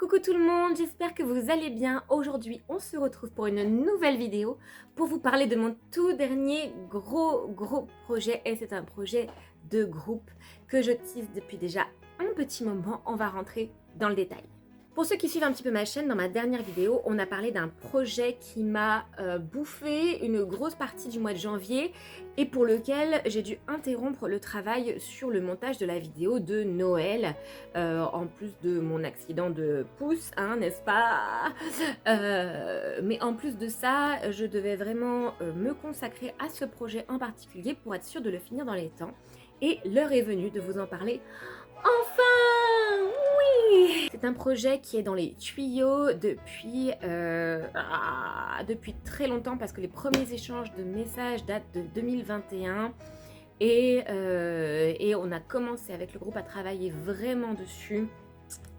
Coucou tout le monde, j'espère que vous allez bien. Aujourd'hui, on se retrouve pour une nouvelle vidéo pour vous parler de mon tout dernier gros projet. Et c'est un projet de groupe que je tease depuis déjà un petit moment. On va rentrer dans le détail. Pour ceux qui suivent un petit peu ma chaîne, dans ma dernière vidéo, on a parlé d'un projet qui m'a bouffé une grosse partie du mois de janvier et pour lequel j'ai dû interrompre le travail sur le montage de la vidéo de Noël, en plus de mon accident de pouce, hein, n'est-ce pas? Mais en plus de ça, je devais vraiment me consacrer à ce projet en particulier pour être sûre de le finir dans les temps. Et l'heure est venue de vous en parler. Enfin, oui! C'est un projet qui est dans les tuyaux depuis très longtemps parce que les premiers échanges de messages datent de 2021 et on a commencé avec le groupe à travailler vraiment dessus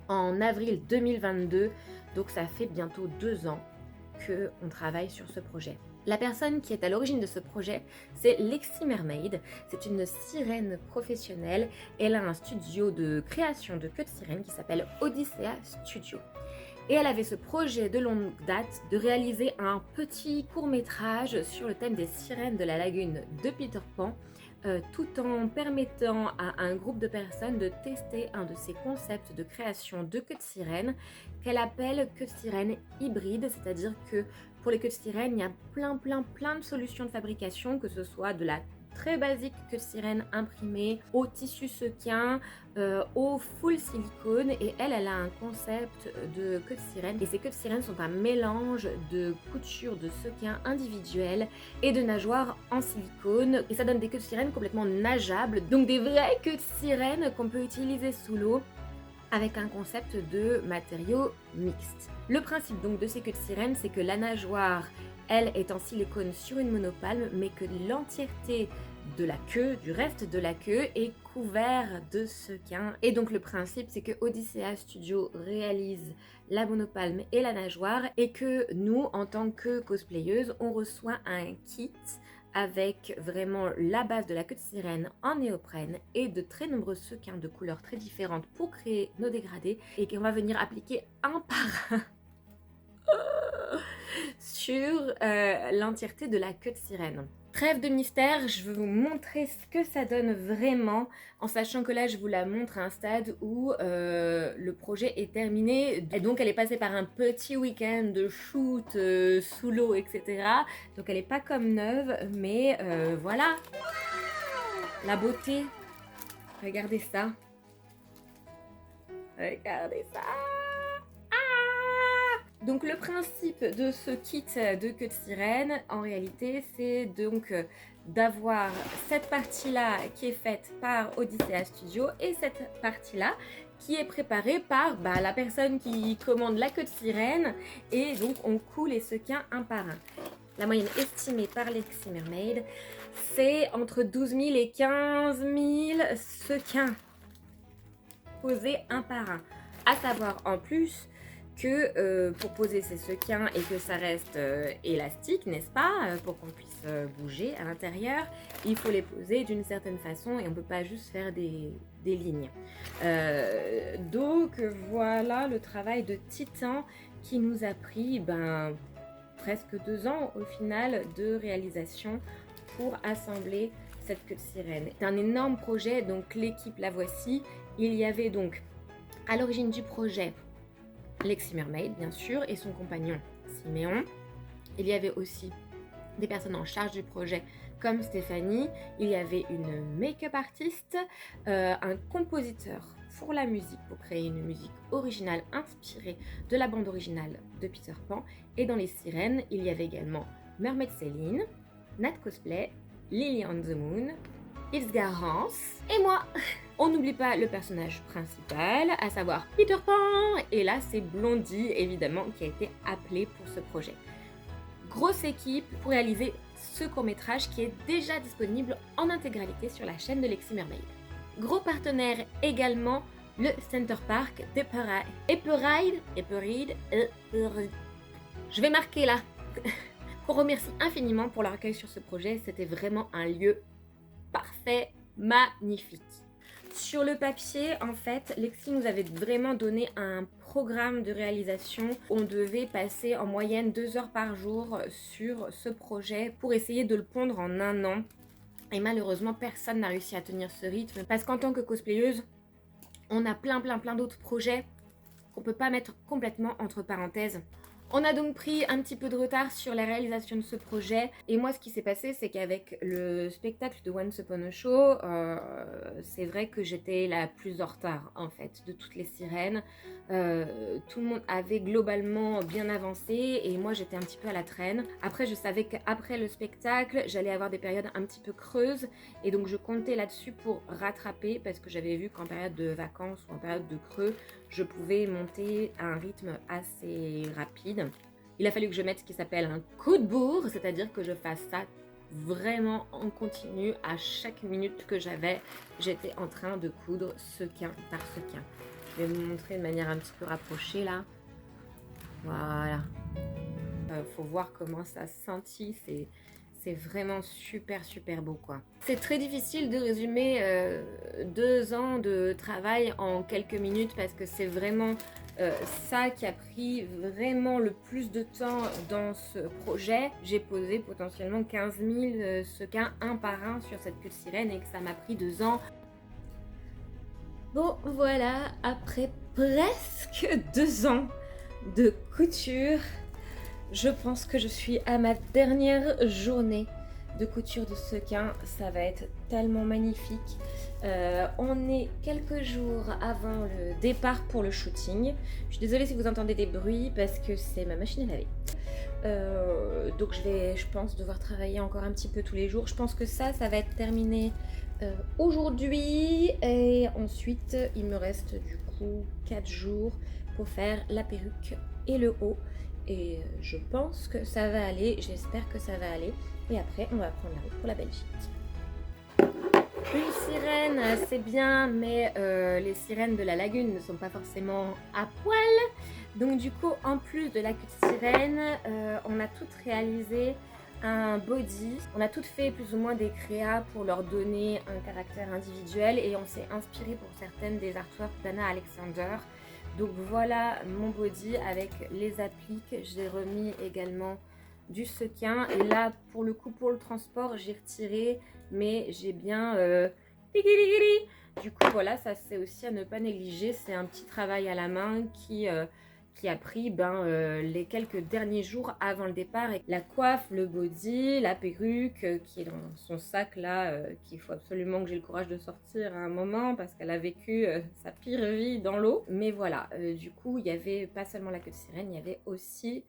en avril 2022, donc ça fait bientôt 2 ans qu'on travaille sur ce projet. La personne qui est à l'origine de ce projet, c'est Lexi Mermaid. C'est une sirène professionnelle. Elle a un studio de création de queue de sirène qui s'appelle Odyssea Studio. Et elle avait ce projet de longue date de réaliser un petit court-métrage sur le thème des sirènes de la lagune de Peter Pan, tout en permettant à un groupe de personnes de tester un de ses concepts de création de queue de sirène qu'elle appelle queue de sirène hybride, c'est-à-dire que pour les queues de sirène, il y a plein de solutions de fabrication, que ce soit de la très basique queue de sirène imprimée au tissu sequin, au full silicone, et elle a un concept de queue de sirène, et ces queues de sirène sont un mélange de couture de sequin individuel et de nageoires en silicone, et ça donne des queues de sirène complètement nageables, donc des vraies queues de sirène qu'on peut utiliser sous l'eau avec un concept de matériaux mixtes. Le principe donc de ces queues de sirène, c'est que la nageoire, elle, est en silicone sur une monopalme, mais que l'entièreté de la queue, du reste de la queue, est couvert de sequin. Et donc le principe, c'est que Odyssea Studio réalise la monopalme et la nageoire, et que nous, en tant que cosplayeuses, on reçoit un kit avec vraiment la base de la queue de sirène en néoprène et de très nombreux sequins de couleurs très différentes pour créer nos dégradés, et qu'on va venir appliquer un par un sur l'entièreté de la queue de sirène. Trêve de mystère, je veux vous montrer ce que ça donne vraiment, en sachant que là je vous la montre à un stade où le projet est terminé, et donc elle est passée par un petit week-end de shoot sous l'eau, etc. Donc elle n'est pas comme neuve, mais voilà, la beauté, regardez ça, regardez ça. Donc le principe de ce kit de queue de sirène, en réalité, c'est donc d'avoir cette partie-là qui est faite par Odyssea Studio et cette partie-là qui est préparée par la personne qui commande la queue de sirène, et donc on coud les sequins un par un. La moyenne estimée par Lexi Mermaid, c'est entre 12 000 et 15 000 sequins posés un par un. À savoir en plus que pour poser ces sequins et que ça reste élastique, n'est-ce pas, pour qu'on puisse bouger à l'intérieur, il faut les poser d'une certaine façon et on ne peut pas juste faire des lignes. Donc voilà le travail de titan qui nous a pris presque 2 ans au final de réalisation pour assembler cette queue de sirène. C'est un énorme projet, donc l'équipe la voici. Il y avait donc à l'origine du projet Lexi Mermaid, bien sûr, et son compagnon Siméon. Il y avait aussi des personnes en charge du projet comme Stéphanie. Il y avait une make-up artiste, un compositeur pour la musique, pour créer une musique originale inspirée de la bande originale de Peter Pan. Et dans les sirènes, il y avait également Mermaid Céline, Nat Cosplay, Lily on the Moon, Ilsga Hans et moi. On n'oublie pas le personnage principal, à savoir Peter Pan, et là c'est Blondie évidemment qui a été appelée pour ce projet. Grosse équipe pour réaliser ce court-métrage qui est déjà disponible en intégralité sur la chaîne de Lexi Mermaid. Gros partenaire également, le Center Park d'Epperide. Je vais marquer là. On remercie infiniment pour leur accueil sur ce projet, c'était vraiment un lieu parfait, magnifique. Sur le papier, en fait, Lexi nous avait vraiment donné un programme de réalisation. On devait passer en moyenne 2 heures par jour sur ce projet pour essayer de le pondre en 1 an. Et malheureusement, personne n'a réussi à tenir ce rythme parce qu'en tant que cosplayeuse, on a plein d'autres projets qu'on peut pas mettre complètement entre parenthèses. On a donc pris un petit peu de retard sur la réalisation de ce projet. Et moi, ce qui s'est passé, c'est qu'avec le spectacle de Once Upon a Show, c'est vrai que j'étais la plus en retard, en fait, de toutes les sirènes. Tout le monde avait globalement bien avancé et moi, j'étais un petit peu à la traîne. Après, je savais qu'après le spectacle, j'allais avoir des périodes un petit peu creuses. Et donc, je comptais là-dessus pour rattraper parce que j'avais vu qu'en période de vacances ou en période de creux, je pouvais monter à un rythme assez rapide. Il a fallu que je mette ce qui s'appelle un coup de bourre, c'est-à-dire que je fasse ça vraiment en continu. À chaque minute que j'avais, j'étais en train de coudre sequin par sequin. Je vais vous montrer de manière un petit peu rapprochée là. Voilà. Faut voir comment ça scintille, c'est vraiment super beau quoi. C'est très difficile de résumer 2 ans de travail en quelques minutes parce que c'est vraiment ça qui a pris vraiment le plus de temps dans ce projet. J'ai posé potentiellement 15 000 sequins un par un sur cette queue de sirène et que ça m'a pris 2 ans. Bon voilà, après presque 2 ans de couture, je pense que je suis à ma dernière journée de couture de sequins. Ça va être tellement magnifique. On est quelques jours avant le départ pour le shooting. Je suis désolée si vous entendez des bruits parce que c'est ma machine à laver. Donc je pense, devoir travailler encore un petit peu tous les jours. Je pense que ça va être terminé aujourd'hui. Et ensuite, il me reste du coup 4 jours pour faire la perruque et le haut. Et je pense que ça va aller, j'espère que ça va aller. Et après, on va prendre la route pour la Belgique. Une sirène, c'est bien, mais les sirènes de la lagune ne sont pas forcément à poil. Donc du coup, en plus de la queue de sirène, on a toutes réalisé un body. On a toutes fait plus ou moins des créas pour leur donner un caractère individuel. Et on s'est inspiré pour certaines des artworks d'Anna Alexander. Donc voilà mon body avec les appliques. J'ai remis également du sequin. Et là, pour le coup, pour le transport, j'ai retiré, mais j'ai bien... Du coup, voilà, ça c'est aussi à ne pas négliger. C'est un petit travail à la main qui a pris les quelques derniers jours avant le départ. Et la coiffe, le body, la perruque qui est dans son sac là, qu'il faut absolument que j'ai le courage de sortir à un moment parce qu'elle a vécu sa pire vie dans l'eau. Mais voilà, du coup, il y avait pas seulement la queue de sirène, il y avait aussi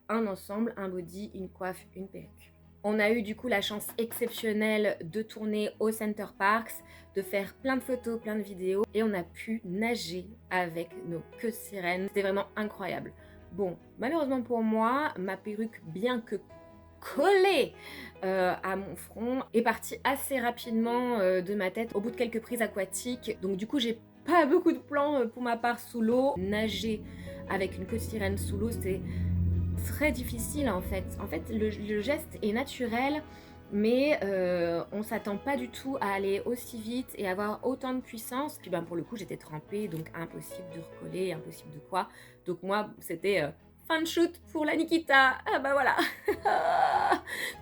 un ensemble, un body, une coiffe, une perruque. On a eu du coup la chance exceptionnelle de tourner au Center Parcs, de faire plein de photos, plein de vidéos et on a pu nager avec nos queues de sirène. C'était vraiment incroyable. Bon, malheureusement pour moi, ma perruque, bien que collée à mon front, est partie assez rapidement de ma tête au bout de quelques prises aquatiques. Donc du coup, j'ai pas beaucoup de plans pour ma part sous l'eau. Nager avec une queue de sirène sous l'eau, c'est très difficile en fait. En fait, le geste est naturel, mais on s'attend pas du tout à aller aussi vite et avoir autant de puissance. Puis pour le coup, j'étais trempée, donc impossible de recoller, impossible de quoi. Donc moi, c'était fin de shoot pour la Nikita. Ah bah voilà.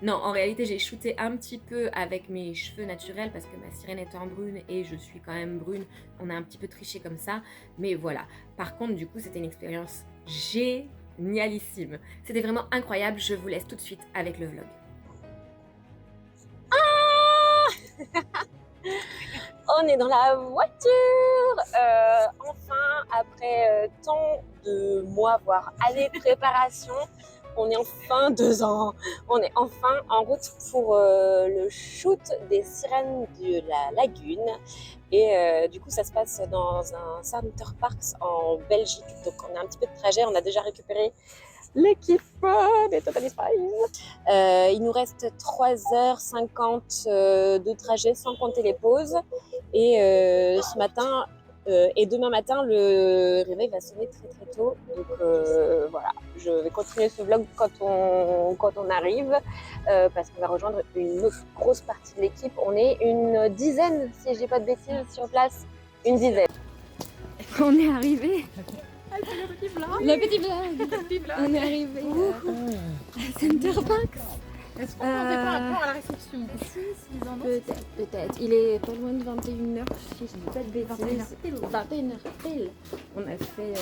Non, en réalité, j'ai shooté un petit peu avec mes cheveux naturels parce que ma sirène est en brune et je suis quand même brune. On a un petit peu triché comme ça, mais voilà. Par contre, du coup, c'était une expérience génialissime. C'était vraiment incroyable. Je vous laisse tout de suite avec le vlog. On est dans la voiture, enfin après tant de mois, voire années de préparation, on est enfin 2 ans, on est enfin en route pour le shoot des sirènes de la lagune. Et du coup ça se passe dans un Center Parcs en Belgique, donc on a un petit peu de trajet, on a déjà récupéré l'équipe des Totally Spies. Il nous reste 3h50 de trajet sans compter les pauses. Et ce matin, Et demain matin, le réveil va sonner très très tôt. Donc voilà, je vais continuer ce vlog quand on arrive, parce qu'on va rejoindre une autre grosse partie de l'équipe. On est une dizaine, si je dis pas de bêtises, sur place. Une dizaine. On est arrivé. La petite blague. On est arrivé à Center Parcs. Est-ce qu'on ne pas un peu à la réception? Peut-être. Il est pas loin de 21h, si je dis pas de bêtises. 21h pile. On a fait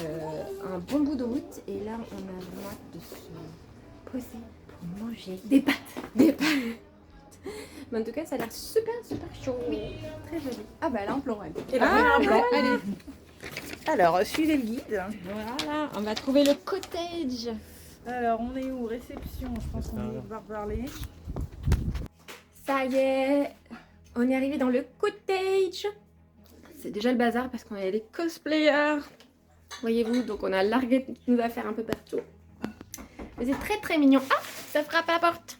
un bon bout de route et là on a vraiment hâte de se poser pour manger des pâtes. Mais en tout cas ça a l'air super chaud. Très joli. Ah bah là on pleure. Et là on a un plan. Allez. Alors suivez le guide. Voilà, on va trouver le cottage. Alors on est où? Réception, je pense qu'on va parler. Ça y est, on est arrivé dans le cottage. C'est déjà le bazar parce qu'on a des cosplayers. Voyez-vous, donc on a largué nos affaires un peu partout. Mais c'est très mignon. Ah, ça frappe à la porte.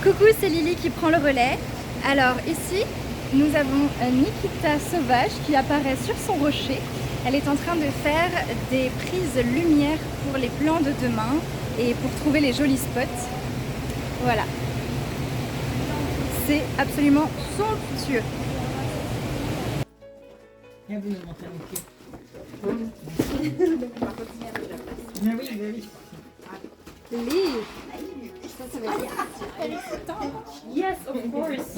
Coucou, c'est Lily qui prend le relais. Alors ici, nous avons Nikita Sauvage qui apparaît sur son rocher. Elle est en train de faire des prises lumière pour les plans de demain et pour trouver les jolis spots. Voilà. C'est absolument somptueux. Viens vous montrer mes pieds. Mais oui. Lily, ça va être super excitant. Yes, of course.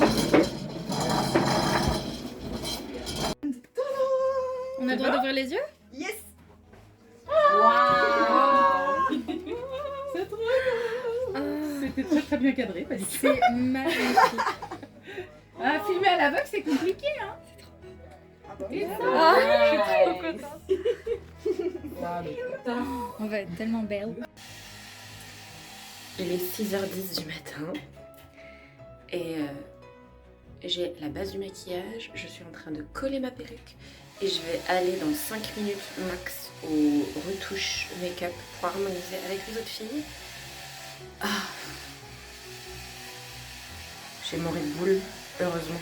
On a le droit d'ouvrir les yeux? Yes. C'est trop beau. C'était très bien cadré, pas du tout. C'est magnifique. Ah, filmer à l'aveugle, c'est compliqué, hein. Et ça, Ah, je suis trop contente. on va être tellement belle. Il est 6h10 du matin et j'ai la base du maquillage. Je suis en train de coller ma perruque et je vais aller dans 5 minutes max aux retouches make-up pour harmoniser avec les autres filles. Ah. J'ai mon Red Bull, heureusement,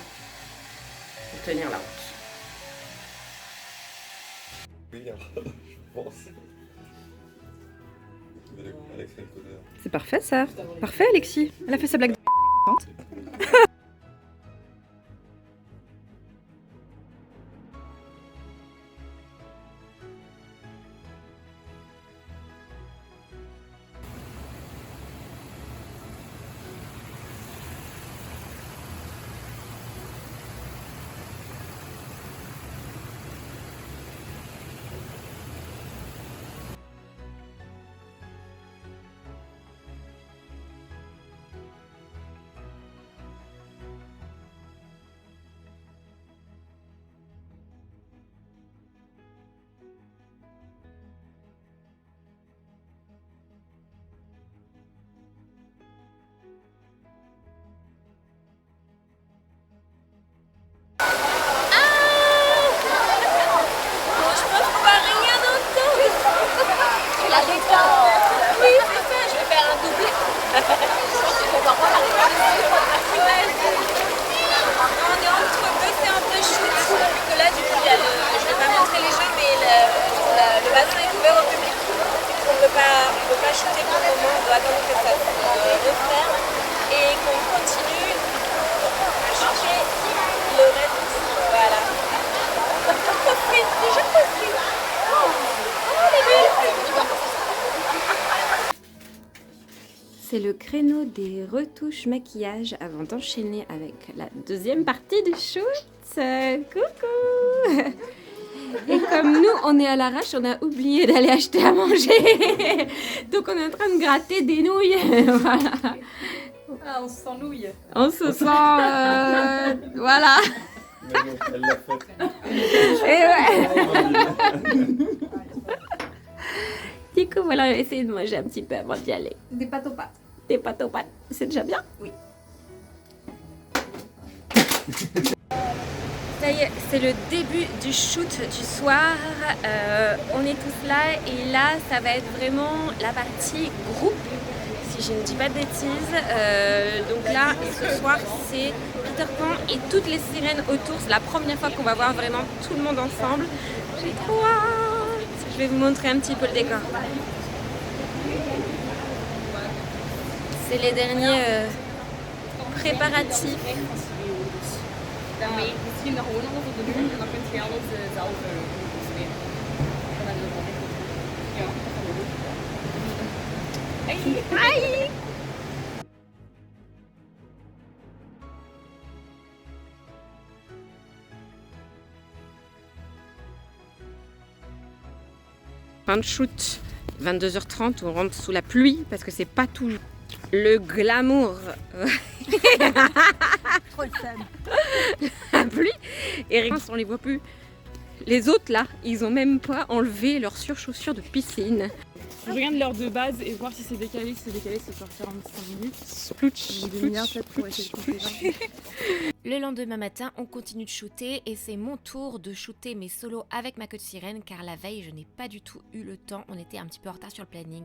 pour tenir la route. Oui, je pense. Alex, elle connaît. C'est parfait ça. Parfait Alexis. Elle a fait sa blague. C'est le créneau des retouches maquillage avant d'enchaîner avec la deuxième partie du shoot. Coucou. Et comme nous, on est à l'arrache, on a oublié d'aller acheter à manger. Donc on est en train de gratter des nouilles. Voilà. Ah, on se sent nouille. On se sent... voilà. Mais bon, elle l'a fait. Et ouais. Du coup, voilà, on va essayer de manger un petit peu avant d'y aller. Des pâtes aux pâtes. Des pâtes aux pâtes, c'est déjà bien? Oui. Ça y est, c'est le début du shoot du soir. On est tous là et là, ça va être vraiment la partie groupe, si je ne dis pas de bêtises. Donc là, ce soir, c'est Peter Pan et toutes les sirènes autour. C'est la première fois qu'on va voir vraiment tout le monde ensemble. J'ai trop hâte. Je vais vous montrer un petit peu le décor. C'est les derniers préparatifs. Dan mee misschien nog gewoon onder de muur en dan kunt je alles zelf smeren. Ja, Aïe! Fin de shoot, 22h30, on rentre sous la pluie parce que c'est pas tout le glamour. Trop le seum. La pluie et rien, on les voit plus. Les autres là, ils ont même pas enlevé leurs surchaussures de piscine. Je regarde l'heure de base et voir si c'est décalé. Si c'est décalé, c'est sur 45 minutes. Splouch, Donc, 2007 pour essayer de compter. Le lendemain matin, on continue de shooter et c'est mon tour de shooter mes solos avec ma queue de sirène car la veille, je n'ai pas du tout eu le temps. On était un petit peu en retard sur le planning.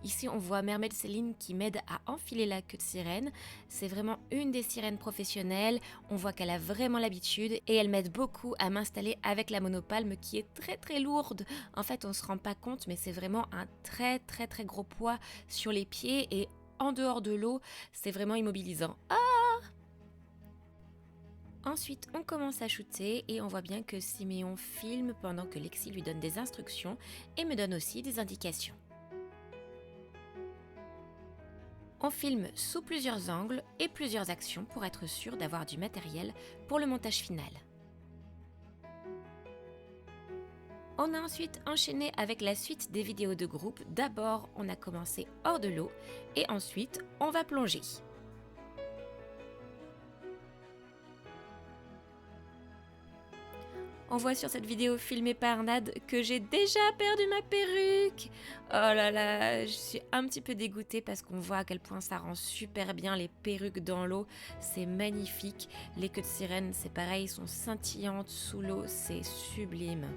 Ici, on voit Mermaid Céline qui m'aide à enfiler la queue de sirène. C'est vraiment une des sirènes professionnelles. On voit qu'elle a vraiment l'habitude et elle m'aide beaucoup à m'installer avec la monopalme qui est très très lourde. En fait, on se rend pas compte, mais c'est vraiment un très gros poids sur les pieds et en dehors de l'eau, c'est vraiment immobilisant. Ensuite, on commence à shooter et on voit bien que Siméon filme pendant que Lexi lui donne des instructions et me donne aussi des indications. On filme sous plusieurs angles et plusieurs actions pour être sûr d'avoir du matériel pour le montage final. On a ensuite enchaîné avec la suite des vidéos de groupe. D'abord, on a commencé hors de l'eau et ensuite, on va plonger. On voit sur cette vidéo filmée par Nad que j'ai déjà perdu ma perruque. Oh là là, je suis un petit peu dégoûtée parce qu'on voit à quel point ça rend super bien les perruques dans l'eau. C'est magnifique. Les queues de sirène, c'est pareil, sont scintillantes sous l'eau. C'est sublime.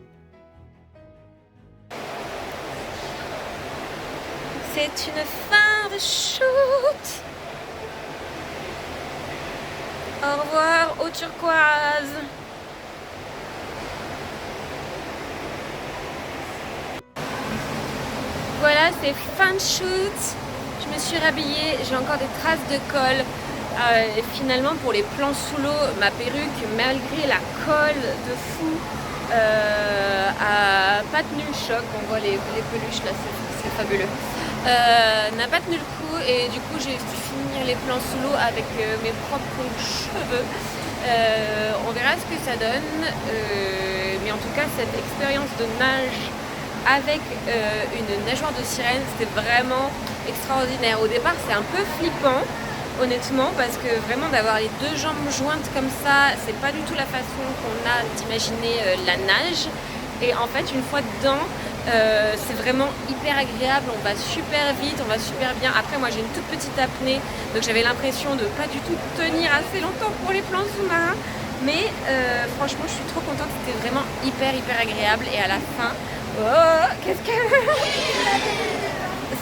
C'est une fin de shoot. Au revoir aux turquoises. Voilà, c'est fin de shoot. Je me suis rhabillée, j'ai encore des traces de colle. Et finalement, pour les plans sous l'eau, ma perruque, malgré la colle de fou, a pas tenu le choc. On voit les peluches là, c'est fabuleux. N'a pas tenu le coup et du coup j'ai dû finir les plans sous l'eau avec mes propres cheveux. On verra ce que ça donne, mais en tout cas cette expérience de nage avec une nageoire de sirène, c'était vraiment extraordinaire. Au départ c'est un peu flippant honnêtement parce que vraiment d'avoir les deux jambes jointes comme ça, c'est pas du tout la façon qu'on a d'imaginer la nage. Et en fait une fois dedans, c'est vraiment hyper agréable, on va super vite, on va super bien. Après moi j'ai une toute petite apnée, donc j'avais l'impression de pas du tout tenir assez longtemps pour les plans sous-marins. Mais franchement je suis trop contente, c'était vraiment hyper agréable. Et à la fin, oh, qu'est-ce que...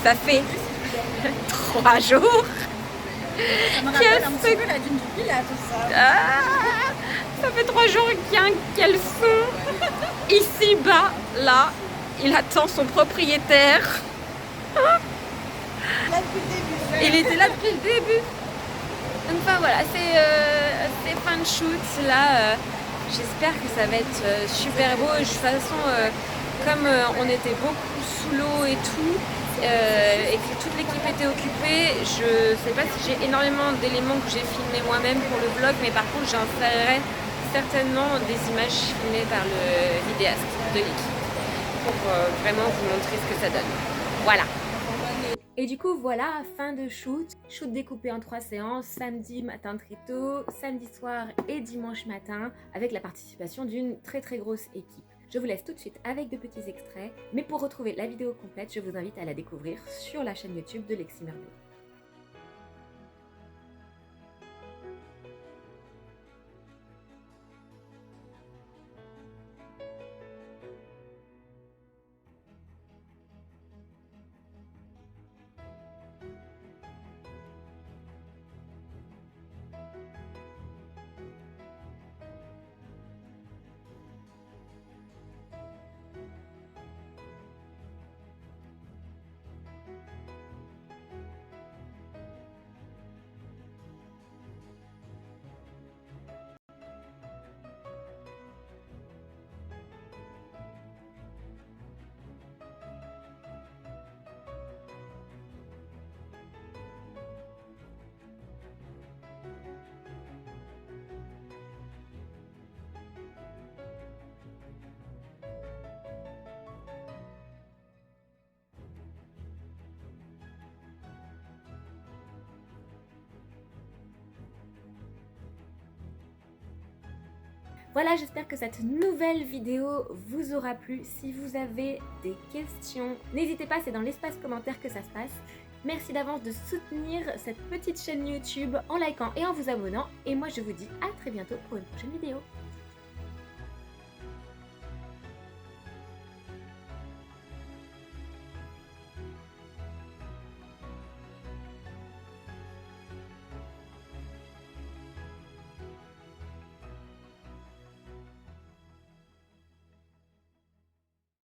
Ça fait 3 jours. Ça me rappelle un petit peu la dune du Pilat, tout ça. Ah, ça fait 3 jours qu'elles sont ici bas, là. Il attend son propriétaire. Là depuis le début. Il était là depuis le début. Donc enfin voilà, c'est fin de shoot. Là, j'espère que ça va être super beau. De toute façon, comme on était beaucoup sous l'eau et tout, et que toute l'équipe était occupée, je sais pas si j'ai énormément d'éléments que j'ai filmés moi-même pour le vlog, mais par contre j'insérerai certainement des images filmées par le vidéaste de l'équipe pour vraiment vous montrer ce que ça donne. Voilà. Et du coup voilà, fin de shoot. Shoot découpé en 3 séances, samedi matin très tôt, samedi soir et dimanche matin, avec la participation d'une très grosse équipe. Je vous laisse tout de suite avec de petits extraits, mais pour retrouver la vidéo complète, je vous invite à la découvrir sur la chaîne YouTube de Lexi Mermaid. Voilà, j'espère que cette nouvelle vidéo vous aura plu. Si vous avez des questions, n'hésitez pas, c'est dans l'espace commentaire que ça se passe. Merci d'avance de soutenir cette petite chaîne YouTube en likant et en vous abonnant. Et moi je vous dis à très bientôt pour une prochaine vidéo.